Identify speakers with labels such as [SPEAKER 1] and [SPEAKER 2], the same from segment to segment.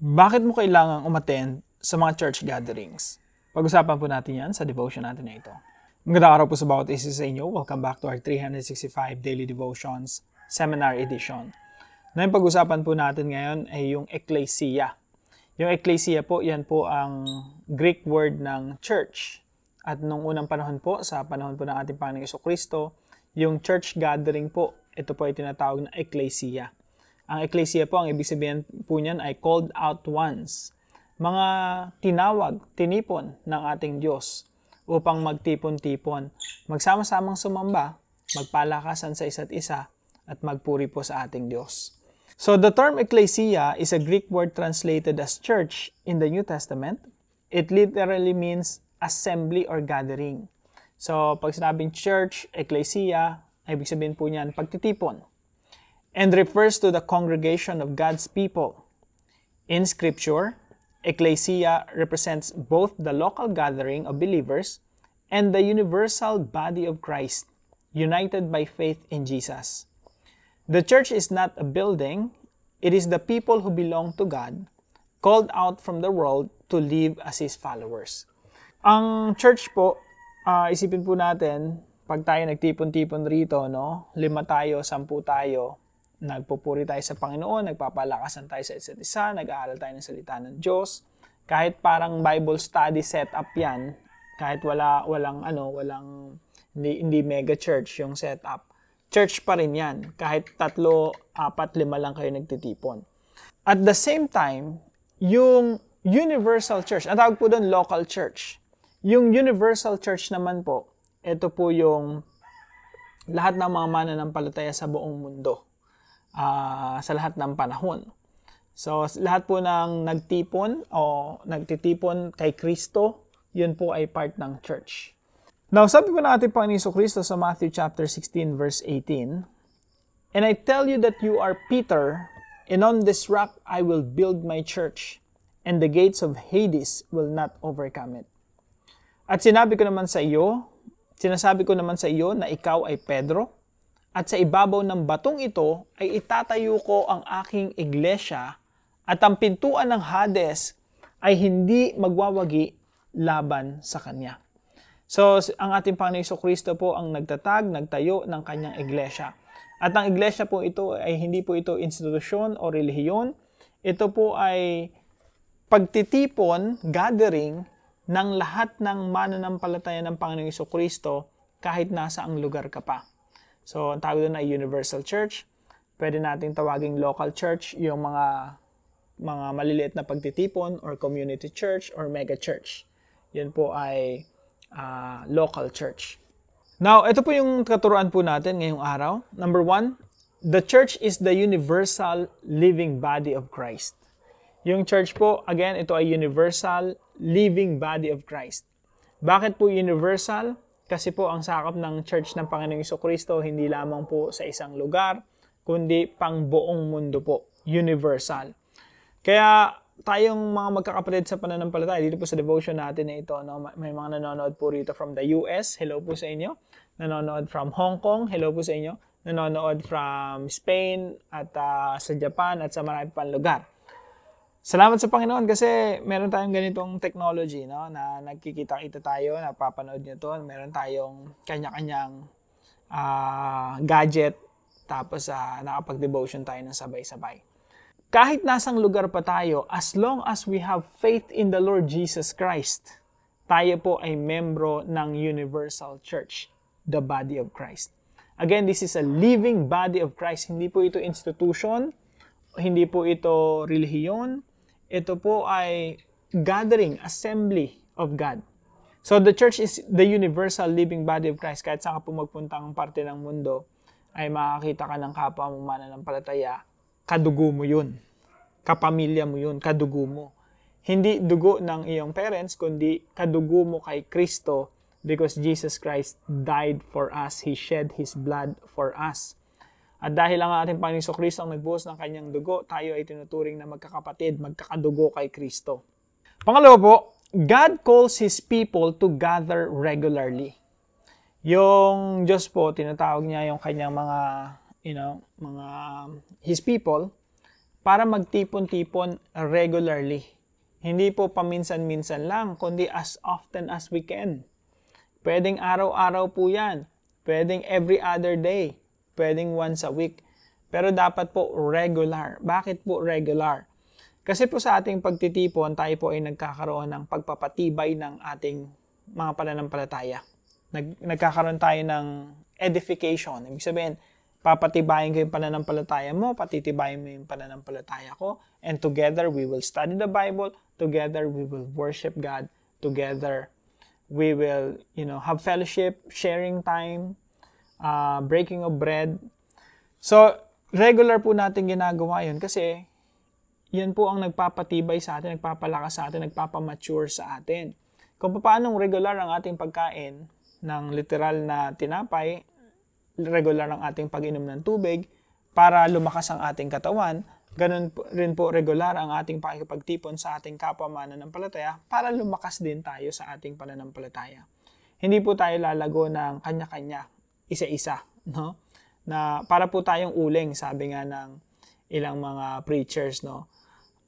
[SPEAKER 1] Bakit mo kailangang umattend sa mga church gatherings? Pag-usapan po natin yan sa devotion natin na ito. Magandang araw po sa bawat isa sa inyo. Welcome back to our 365 Daily Devotions Seminar Edition. Na yung pag-usapan po natin ngayon ay yung ecclesia. Yung ecclesia po, yan po ang Greek word ng church. At nung unang panahon po, sa panahon po ng ating Panginoong Jesucristo, yung church gathering po, ito po ay tinatawag na ecclesia. Ang ecclesia po, ang ibig sabihin po niyan ay called out ones. Mga tinawag, tinipon ng ating Diyos upang magtipon-tipon, magsama-samang sumamba, magpalakasan sa isa't isa, at magpuri po sa ating Diyos. So the term ecclesia is a Greek word translated as church in the New Testament. It literally means assembly or gathering. So pag sinabing church, ecclesia, ibig sabihin po niyan pagtitipon. And refers to the congregation of God's people. In Scripture, ecclesia represents both the local gathering of believers and the universal body of Christ, united by faith in Jesus. The church is not a building, it is the people who belong to God, called out from the world to live as His followers. Ang church po, isipin po natin, pag tayo nagtipon-tipon rito, 5 tayo, 10 tayo, nagpupuri tayo sa Panginoon, nagpapalakasan tayo sa isa't isa, nag-aaral tayo ng salita ng Diyos. Kahit parang Bible study setup yan, kahit hindi mega church yung setup, church pa rin yan. Kahit 3, 4, 5 lang kayo nagtitipon. At the same time, yung universal church, ang tawag po doon local church. Yung universal church naman po, ito po yung lahat ng mga mananampalataya sa buong mundo. Sa lahat ng panahon. So, lahat po ng nagtipon o nagtitipon kay Kristo, yun po ay part ng church. Now, sabi po natin Panginoon Jesucristo sa Matthew chapter 16 verse 18, "And I tell you that you are Peter, and on this rock I will build my church, and the gates of Hades will not overcome it." At sinasabi ko naman sa iyo na ikaw ay Pedro, at sa ibabaw ng batong ito ay itatayo ko ang aking iglesia, at ang pintuan ng Hades ay hindi magwawagi laban sa kanya. So, ang ating Panginoong Jesucristo po ang nagtayo ng kanyang iglesia. At ang iglesia po ito ay hindi po ito institusyon o relihiyon. Ito po ay pagtitipon, gathering ng lahat ng mananampalataya ng Panginoong Jesucristo kahit nasa ang lugar ka pa. So, ang tawag doon ay universal church. Pwede nating tawaging local church, yung mga maliliit na pagtitipon, or community church, or mega church. Yun po ay local church. Now, ito po yung katuruan po natin ngayong araw. Number 1, the church is the universal living body of Christ. Yung church po, again, ito ay universal living body of Christ. Bakit po universal? Kasi po ang sakop ng church ng Panginoong Jesucristo hindi lamang po sa isang lugar, kundi pang buong mundo po, universal. Kaya tayong mga magkakapatid sa pananampalataya, dito po sa devotion natin na ito, may mga nanonood po rito from the US, hello po sa inyo. Nanonood from Hong Kong, hello po sa inyo. Nanonood from Spain, at sa Japan, at sa marami pang lugar. Salamat sa Panginoon kasi meron tayong ganitong technology, na nagkikita-kita tayo, napapanood nyo to. Meron tayong kanya-kanyang gadget, tapos nakapag-devotion tayo ng sabay-sabay. Kahit nasang lugar pa tayo, as long as we have faith in the Lord Jesus Christ, tayo po ay membro ng Universal Church, the body of Christ. Again, this is a living body of Christ. Hindi po ito institution, hindi po ito relihiyon. Ito po ay gathering, assembly of God. So the church is the universal living body of Christ. Kahit saan ka po magpuntang parte ng mundo, ay makakita ka ng kapwa mo mananampalataya, kadugo mo yun. Kapamilya mo yun, kadugo mo. Hindi dugo ng iyong parents, kundi kadugo mo kay Kristo, because Jesus Christ died for us. He shed His blood for us. At dahil ang ating Panginoong Jesucristo ang nagbuhos ng kanyang dugo, tayo ay tinuturing na magkakapatid, magkakadugo kay Kristo. Pangalawa po, God calls His people to gather regularly. Yung Diyos po, tinatawag niya yung kanyang mga His people para magtipon-tipon regularly. Hindi po paminsan-minsan lang, kundi as often as we can. Pwedeng araw-araw po yan. Pwedeng every other day. Pwedeng once a week. Pero dapat po regular. Bakit po regular? Kasi po sa ating pagtitipon, tayo po ay nagkakaroon ng pagpapatibay ng ating mga pananampalataya. Nagkakaroon tayo ng edification. Ibig sabihin, papatibayin ko yung pananampalataya mo, patitibayin mo yung pananampalataya ko, and together we will study the Bible, together we will worship God, together we will, have fellowship, sharing time, breaking of bread. So, regular po natin ginagawa yun kasi yan po ang nagpapatibay sa atin, nagpapalakas sa atin, nagpapamature sa atin. Kung paano regular ang ating pagkain ng literal na tinapay, regular ang ating pag-inom ng tubig para lumakas ang ating katawan, ganun rin po regular ang ating pakikipagtipon sa ating kapwa mananampalataya para lumakas din tayo sa ating pananampalataya. Hindi po tayo lalago ng kanya-kanya, isa-isa, no? Na para po tayong uling, sabi nga ng ilang mga preachers, no?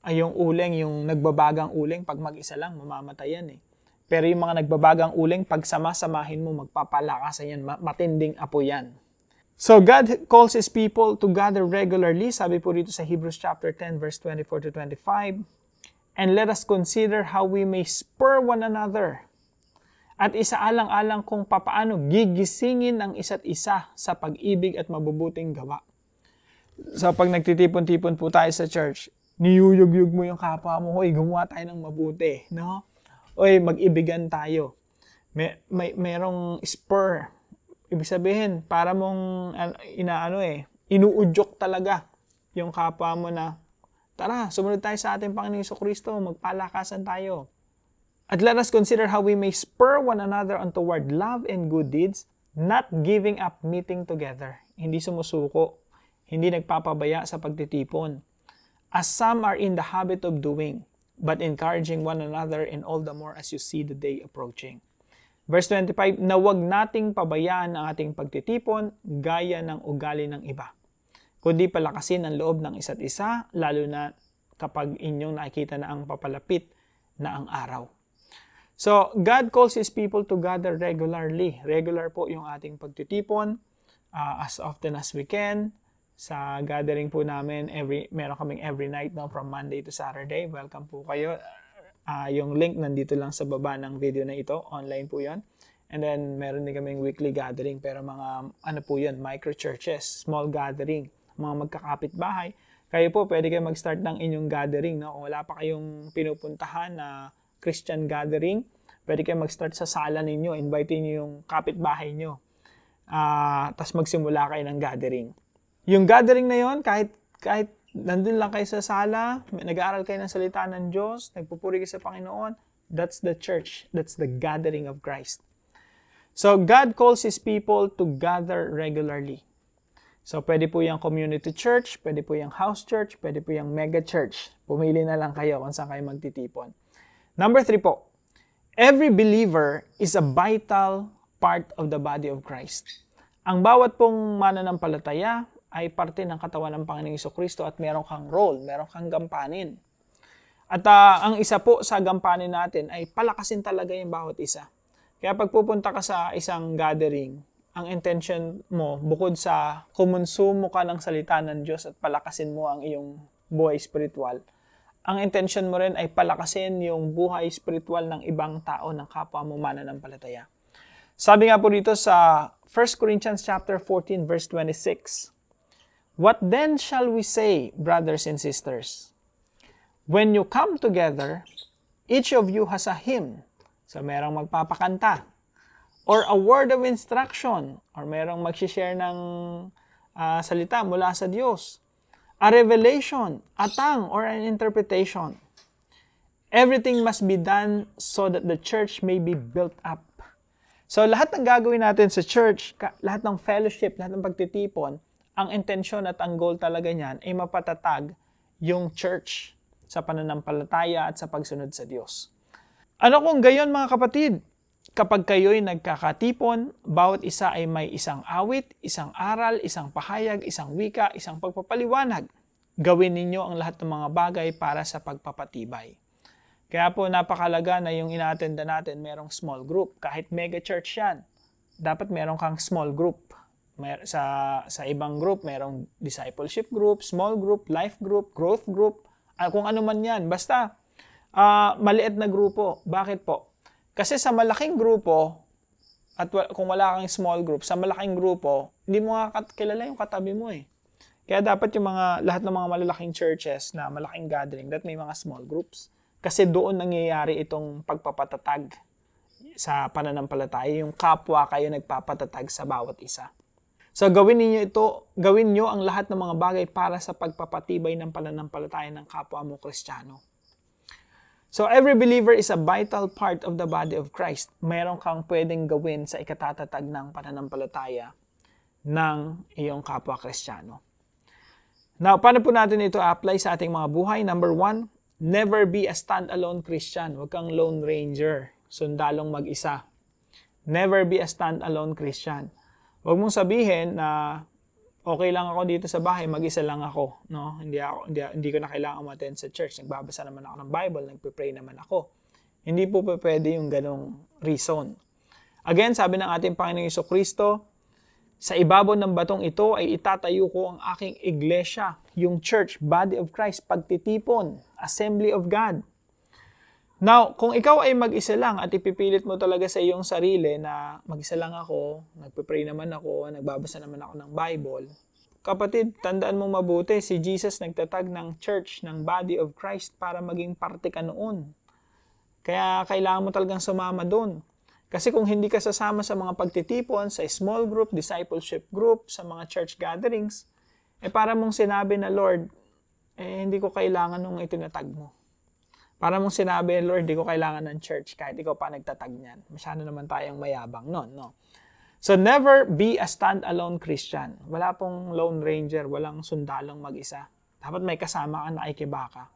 [SPEAKER 1] Ay yung uling, yung nagbabagang uling, pag mag-isa lang, mamamatay yan eh. Pero yung mga nagbabagang uling, pag sama-samahin mo, magpapalakasan yan, matinding apoy yan. So God calls His people to gather regularly, sabi po dito sa Hebrews chapter 10, verse 24 to 25, and let us consider how we may spur one another. At isaalang-alang kung papaano gigisingin ang isa't isa sa pag-ibig at mabubuting gawa. So pag nagtitipon-tipon po tayo sa church, niyuyug-yug mo yung kapwa mo, hoy, gumawa tayo ng mabuti, no? Oy, mag-ibigan tayo. Merong spur. Ibig sabihin, para mong inuudyok talaga yung kapwa mo na, tara, sumunod tayo sa ating Panginoong Jesucristo, magpalakasan tayo. At let us consider how we may spur one another on toward love and good deeds, not giving up meeting together. Hindi sumusuko, hindi nagpapabaya sa pagtitipon. As some are in the habit of doing, but encouraging one another, and all the more as you see the day approaching. Verse 25, na huwag nating pabayaan ang ating pagtitipon gaya ng ugali ng iba, kundi palakasin ang loob ng isa't isa, lalo na kapag inyong nakikita na ang papalapit na ang araw. So, God calls His people to gather regularly. Regular po yung ating pagtitipon, as often as we can. Sa gathering po namin, meron kaming every night, no, from Monday to Saturday. Welcome po kayo. Yung link nandito lang sa baba ng video na ito. Online po yon. And then, meron din kaming weekly gathering. Pero mga, po yun, micro-churches, small gathering, mga magkakapit-bahay. Kayo po, pwede kayo mag-start ng inyong gathering. No? Kung wala pa kayong pinupuntahan na Christian gathering, pwede kayo mag-start sa sala ninyo. Invite niyo yung kapit-bahay nyo. Tapos magsimula kayo ng gathering. Yung gathering na yon, kahit nandun lang kayo sa sala, nag-aaral kayo ng salita ng Diyos, nagpupuri kayo sa Panginoon, that's the church. That's the gathering of Christ. So, God calls His people to gather regularly. So, pwede po yung community church, pwede po yung house church, pwede po yung mega church. Pumili na lang kayo kung saan kayo magtitipon. Number 3 po, every believer is a vital part of the body of Christ. Ang bawat pong mananampalataya ay parte ng katawan ng Panginoong Jesucristo at meron kang role, meron kang gampanin. At ang isa po sa gampanin natin ay palakasin talaga yung bawat isa. Kaya pag pupunta ka sa isang gathering, ang intention mo, bukod sa kumonsumo ka ng salita ng Diyos at palakasin mo ang iyong buhay spiritual, ang intention mo rin ay palakasin yung buhay spiritual ng ibang tao, ng kapwa mo mananampalataya. Sabi nga po dito sa 1 Corinthians chapter 14 verse 26, what then shall we say, brothers and sisters? When you come together, each of you has a hymn. So, merong magpapakanta. Or a word of instruction. Or merong mag-share ng salita mula sa Diyos. A revelation, a tongue, or an interpretation. Everything must be done so that the church may be built up. So, lahat ng gagawin natin sa church, lahat ng fellowship, lahat ng pagtitipon, ang intensyon at ang goal talaga niyan ay mapatatag yung church sa pananampalataya at sa pagsunod sa Diyos. Ano kung gayon mga kapatid? Kapag kayo'y nagkakatipon, bawat isa ay may isang awit, isang aral, isang pahayag, isang wika, isang pagpapaliwanag. gawin ninyo ang lahat ng mga bagay para sa pagpapatibay. Kaya po napakalaga na yung ina-attenda natin merong small group. Kahit mega church yan, dapat meron kang small group. Sa ibang group, merong discipleship group, small group, life group, growth group, kung ano man yan. Basta, maliit na grupo. Bakit po? Kasi sa malaking grupo, at kung wala kang small group, sa malaking grupo, hindi mo kilala yung katabi mo eh. Kaya dapat yung lahat ng mga malalaking churches na malaking gathering, that may mga small groups. Kasi doon nangyayari itong pagpapatatag sa pananampalataya, yung kapwa kayo nagpapatatag sa bawat isa. So gawin nyo ang lahat ng mga bagay para sa pagpapatibay ng pananampalataya ng kapwa mo Kristiyano. So every believer is a vital part of the body of Christ. Meron kang pwedeng gawin sa ikatatatag ng pananampalataya ng iyong kapwa Kristiyano. Now, paano po natin ito apply sa ating mga buhay? Number 1, never be a stand-alone Christian. Huwag kang lone ranger, sundalong mag-isa. Never be a stand-alone Christian. Huwag mong sabihin na okay lang ako dito sa bahay, mag-isa lang ako, no? Hindi ko na kailangan umattend sa church. Nagbabasa naman ako ng Bible, nagpe-pray naman ako. Hindi po pwede yung ganong reason. Again, sabi ng ating Panginoong Jesucristo, sa ibabaw ng batong ito ay itatayo ko ang aking iglesia, yung church, body of Christ, pagtitipon, assembly of God. Now, kung ikaw ay mag-isa lang at ipipilit mo talaga sa iyong sarili na mag-isa lang ako, nagpe-pray naman ako, nagbabasa naman ako ng Bible, kapatid, tandaan mo mabuti, si Jesus nagtatag ng church, ng body of Christ para maging parte ka noon. Kaya kailangan mo talagang sumama doon. Kasi kung hindi ka sasama sa mga pagtitipon, sa small group, discipleship group, sa mga church gatherings, para mong sinabi na, Lord, hindi ko kailangan nung itinatag mo. Para mong sinabi, Lord, di ko kailangan ng church kahit ikaw pa nagtatag niyan. Masyado naman tayong mayabang nun, no? So, never be a stand-alone Christian. Wala pong lone ranger, walang sundalong mag-isa. Dapat may kasama ka na ikibaka.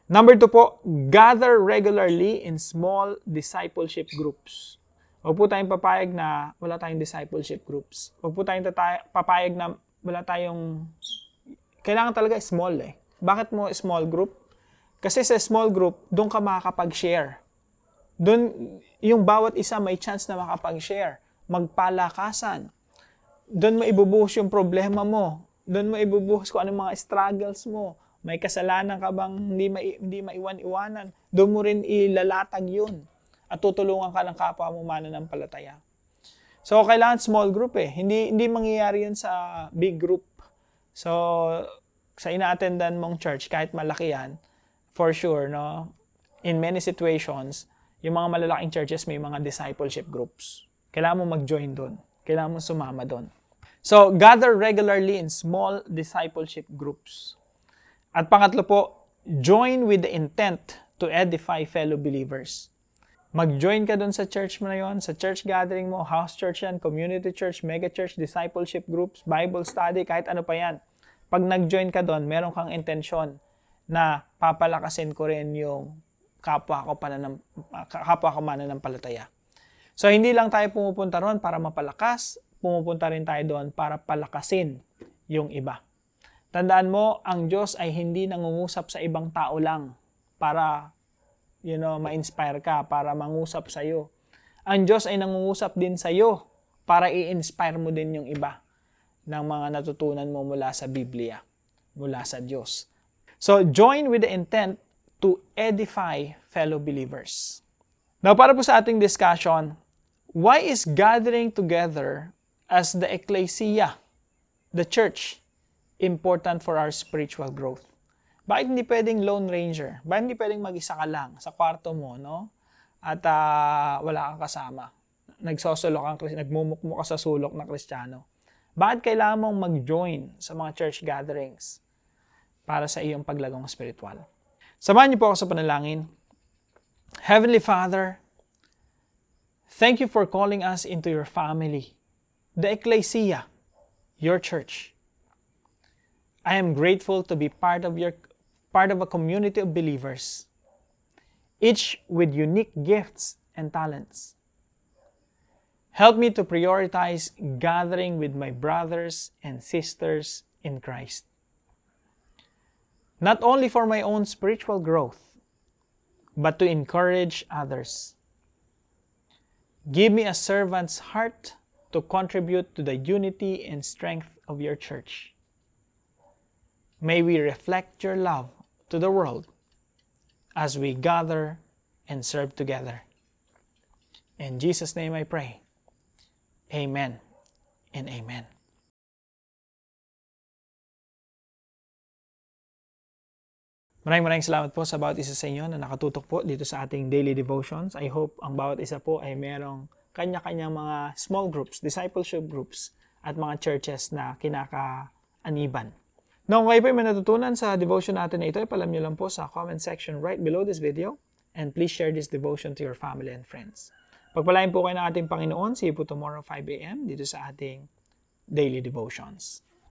[SPEAKER 1] Number 2 po, gather regularly in small discipleship groups. Huwag po tayong papayag na wala tayong discipleship groups. Huwag po tayong papayag na wala tayong... Kailangan talaga small eh. Bakit mo small group? Kasi sa small group, doon ka makakapag-share. Doon, yung bawat isa may chance na makapag-share. Magpalakasan. Doon mo ibubuhos yung problema mo. Doon mo ibubuhos kung anong mga struggles mo. May kasalanan ka bang hindi maiwan-iwanan. Doon mo rin ilalatag yun. At tutulungan ka ng kapwa mo mananampalataya. So, kailangan small group eh. Hindi mangyayari yun sa big group. So, sa ina-attendan mong church, kahit malaki yan, for sure, no? In many situations, yung mga malalaking churches may mga discipleship groups. Kailangan mo mag-join doon. Kailangan mo sumama doon. So, gather regularly in small discipleship groups. At pangatlo po, join with the intent to edify fellow believers. Mag-join ka doon sa church mo na yon, sa church gathering mo, house church yan, community church, mega church, discipleship groups, Bible study, kahit ano pa yan. Pag nag-join ka doon, meron kang intensyon na papalakasin ko rin yung kapwa ko mananampalataya. So, hindi lang tayo pumupunta ron para mapalakas, pumupunta rin tayo doon para palakasin yung iba. Tandaan mo, ang Diyos ay hindi nangungusap sa ibang tao lang para, ma-inspire ka, para mangusap sa iyo. Ang Diyos ay nangungusap din sa iyo para i-inspire mo din yung iba ng mga natutunan mo mula sa Biblia, mula sa Diyos. So, join with the intent to edify fellow believers. Now, para po sa ating discussion, why is gathering together as the ecclesia, the church, important for our spiritual growth? Bakit hindi pwedeng lone ranger? Bakit hindi pwedeng mag-isa ka lang sa kwarto mo, no? At wala kang kasama. Nagmumukmo ka sa sulok na Kristiyano. Bakit kailangan mong mag-join sa mga church gatherings para sa iyong paglagong spiritual? Samahan niyo po ako sa panalangin. Heavenly Father, thank you for calling us into your family, the ecclesia, your church. I am grateful to be part of a community of believers, each with unique gifts and talents. Help me to prioritize gathering with my brothers and sisters in Christ. not only for my own spiritual growth, but to encourage others. Give me a servant's heart to contribute to the unity and strength of your church. May we reflect your love to the world as we gather and serve together. In Jesus' name I pray. Amen and amen. Maraming salamat po sa bawat isa sa inyo na nakatutok po dito sa ating daily devotions. I hope ang bawat isa po ay merong kanya-kanyang mga small groups, discipleship groups, at mga churches na kinakaaniban. Kung kayo po may natutunan sa devotion natin na ito, ipalam nyo lang po sa comment section right below this video, and please share this devotion to your family and friends. Pagpalain po kayo ng ating Panginoon. See you po tomorrow 5 a.m. dito sa ating daily devotions.